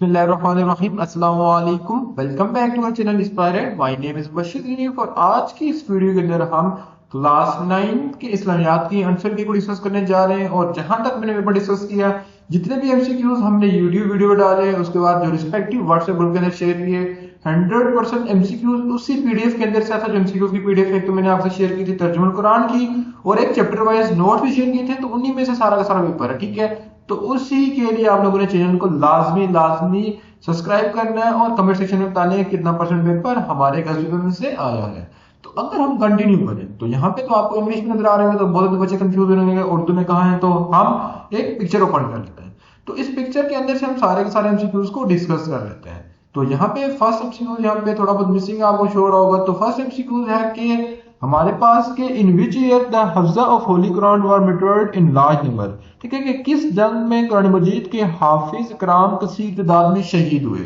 बिस्मिल्लाहिर्रहमानिर्रहीम अस्सलाम वालेकुम। Welcome back to our channel inspired. My name is Bashir Zarif और आज की इस वीडियो के अंदर हम क्लास 9 के इस्लामियात की आंसर की को डिस्कस करने जा रहे हैं। और जहां तक मैंने पेपर डिस्कस किया, जितने भी एमसीक्यूज हमने यूट्यूब वीडियो डाले, उसके बाद जो रिस्पेक्टिव व्हाट्सएप ग्रुप के अंदर शेयर किए, 100% एमसीक्यूज उसी पीडीएफ के अंदर से आता। जो एमसीक्यूज की पीडीएफ एक तो मैंने आपसे शेयर की थी तर्जुमा कुरान की, और एक चैप्टर वाइज नोट भी शेयर किए थे, तो उन्हीं में से सारा का सारा पेपर है। ठीक है, तो उसी के लिए आप लोगों ने चैनल को लाजमी सब्सक्राइब करना है और कमेंट सेक्शन में बताने कितना परसेंट पेपर हमारे में से आया है। तो अगर हम कंटिन्यू करें तो यहाँ पे तो आपको इंग्लिश में नजर आ रहे हैं, तो बहुत बच्चे कंफ्यूज होंगे उर्दू में कहाँ है। तो हम एक पिक्चर ओपन कर लेते हैं, तो इस पिक्चर के अंदर से हम सारे के सारे एमसीक्यूज को डिस्कस कर लेते हैं। तो यहाँ पे फर्स्ट एमसीक्यूज यहाँ पे थोड़ा बहुत मिसिंग आपको शो हो रहा होगा। तो फर्स्ट एमसीक्यूज है कि हमारे पास के इन विच ईयर द हफ्जा of holy Quran were murdered in large number. ठीक है, कि किस जंग में कुरान मजीद के हाफिज कराम कसीर तादाद में शहीद हुए।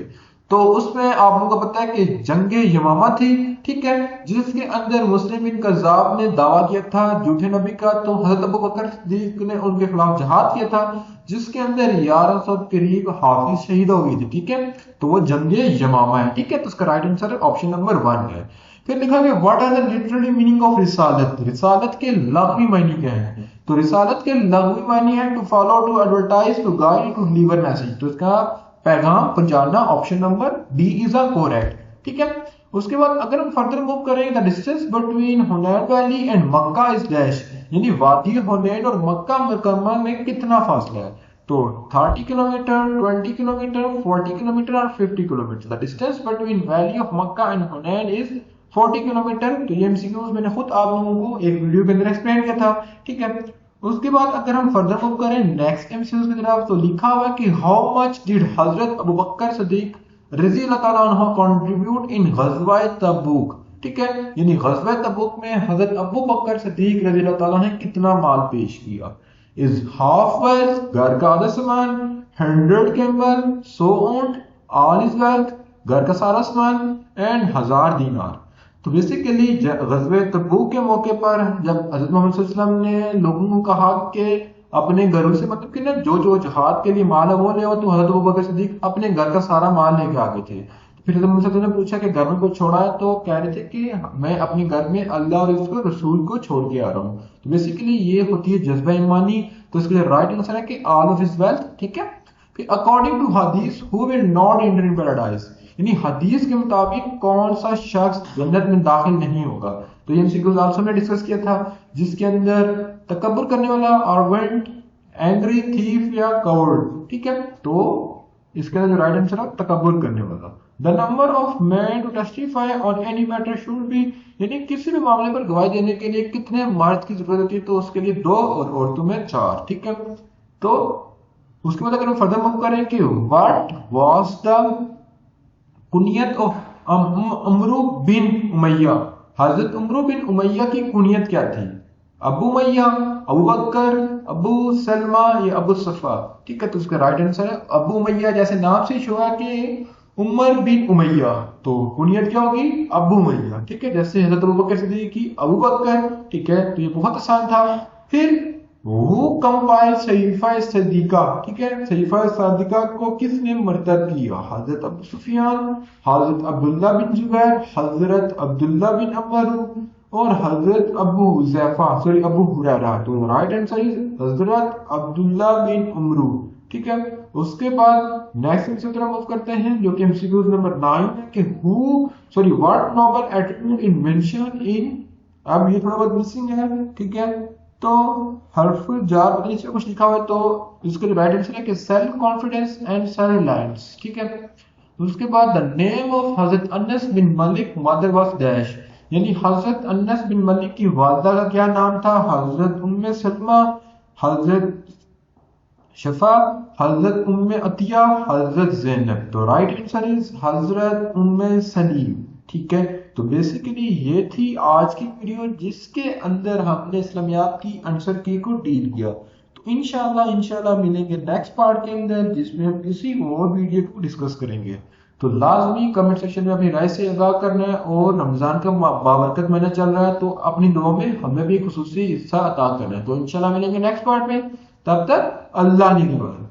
तो उसमें आप लोगों को पता है कि जंगे यमामा थी। ठीक है, जिसके अंदर मुस्लिम बिन कज़्ज़ाब ने दावा किया था झूठे नबी का, तो हजरत अबू बकर सिद्दीक ने उनके खिलाफ जिहाद किया था, जिसके अंदर 1100 करीब हाफिज शहीद हो गए थे। ठीक है, तो वो जंगे यमामा है। ठीक है, तो उसका राइट आंसर ऑप्शन नंबर 1 है। फिर लिखा गया what are the literally meaning of रिसालत। रिसालत के लग़वी मायने क्या है? तो रिसालत के लग़वी मायने है to follow, to advertise, to guide, to deliver message. तो इसका पैगाम पहुंचाना। Option number B is a correct. ठीक है, उसके बाद अगर हम फर्दर मूव करें, the distance between Hunain valley and Mecca is dash, यानी वादी हुनैन और मक्का मुकर्रमा में कितना फासला है? तो 30 किलोमीटर, 20 किलोमीटर, 40 किलोमीटर और 50 kilometre. The distance between valley of Mecca and Hunain is 40 kilometre. तो ये एमसीक्यूज मैंने खुद आप लोगों को एक वीडियो के अंदर एक्सप्लेन किया था। ठीक है, उसके बाद अगर हम फर्दर मूव करें नेक्स्ट एमसीक्यूज की तरफ, तो लिखा हुआ है कि हाउ मच डिड हजरत अबू बकर सिद्दीक रज़ी अल्लाह ताला अन्हु कंट्रीब्यूट इन ग़ज़वा तबूक। ठीक है, यानी ग़ज़वा तबूक में हजरत अबू बकर सिद्दीक रज़ी अल्लाह ताला ने कितना माल पेश किया। इज हाफ वेल्थ, घर का आधा सामान, 100 कैमल, 100 ऊंट, ऑल इज वेल्थ, घर का सारा सामान, एंड 1000 दीनार। तो बेसिकली ग़ज़वा तबूक के मौके पर जब हज़रत मोहम्मद सल्लल्लाहु अलैहि वसल्लम ने लोगों को कहा कि अपने घरों से, मतलब कि ना जो जिहाद के लिए माल है वो ले आओ, तो हज़रत अबू बकर सिद्दीक अपने घर का सारा माल लेके आ गए थे। फिर हज़रत मोहम्मद सल्लल्लाहु अलैहि वसल्लम ने पूछा कि घर में कुछ छोड़ा है? तो कह रहे थे कि मैं अपने घर में अल्लाह और उसके रसूल को छोड़ के आ रहा हूँ। तो बेसिकली ये होती है जज्बा ईमानी। तो इसके लिए राइट आंसर है कि ऑल ऑफ हिज वेल्थ। ठीक है, फिर अकॉर्डिंग टू हदीस who will not enter in paradise, यानी हदीस के मुताबिक कौन सा शख्स जन्नत में दाखिल नहीं होगा। तो ये एमसीक्यूज आल्सो हमने डिस्कस किया था, जिसके अंदर तकब्बुर करने वाला, आर्गुमेंट, एंग्री, थीफ या कवर्ड। ठीक है, तो इसके अंदर जो राइट आंसर है तकब्बुर करने वाला। The number of man to testify on any matter should be, यानी किसी भी मामले पर गवाही देने के लिए कितने मर्द की जरूरत होती है? तो उसके लिए 2 और औरतों में 4। ठीक है, तो उसके बाद अगर हम फर्दर मूव करें कि what was the कुनियत of Amru बिन उमैया। हजरत उमरू बिन उमैया की कुनियत क्या थी? अबू मैया, अबू बकर, अबू सलमा या अबू सफा। ठीक है, तो उसका राइट आंसर है अबू मैया। जैसे नाम से शो है कि उमर बिन उमैया, तो कुनियत क्या होगी? अबू मैया। ठीक है, जैसे हजरत अबू बकर सिद्दीक की अबू बकर। ठीक है, तो ये बहुत आसान था। फिर वो कंपाइल सहीफा सदीका। ठीक है, सहीफा सदीका को किसने मर्तब किया? हजरत अबू सुफियान, हजरत अब्दुल्ला बिन जुबैर, हजरत अब्दुल्ला बिन अमर और हजरत अबू हुरैरा। तो राइट आंसर इज हजरत अब्दुल्ला बिन उमरू। ठीक है, उसके बाद नेक्स्ट एमसीक्यू तरफ मूव करते हैं, जो कि एमसीक्यू नंबर 9 है कि what noble attribute in mention in. अब ये थोड़ा बहुत मिसिंग है। ठीक है, तो हर्फुल जार पता नहीं कुछ लिखा हुआ है, तो इसके लिए राइट आंसर है कि self confidence and self reliance. ठीक है, उसके बाद the name of Hazrat Anas bin Malik mother was dash, यानी हजरत अनस बिन मलिक की वालदा का क्या नाम था? हजरत उम्मे सलमा, हजरत शफा, हजरत उम्मे अतिया, हजरत ज़ैनब। तो राइट आंसर इज हजरत उम्मे सलीम। ठीक है, तो बेसिकली ये थी आज की वीडियो, जिसके अंदर हमने इस्लामियात की आंसर की को डील किया। तो इंशाल्लाह मिलेंगे नेक्स्ट पार्ट के अंदर, जिसमें हम किसी और वीडियो को डिस्कस करेंगे। तो लाजमी कमेंट सेक्शन में अपनी राय से आगाह करना है, और रमजान का बाबरकत महीना चल रहा है, तो अपनी दुआ में हमें भी खुसूसी हिस्सा अता करना है। तो इंशाल्लाह मिलेंगे नेक्स्ट पार्ट में, तब तक अल्लाह निगहबान।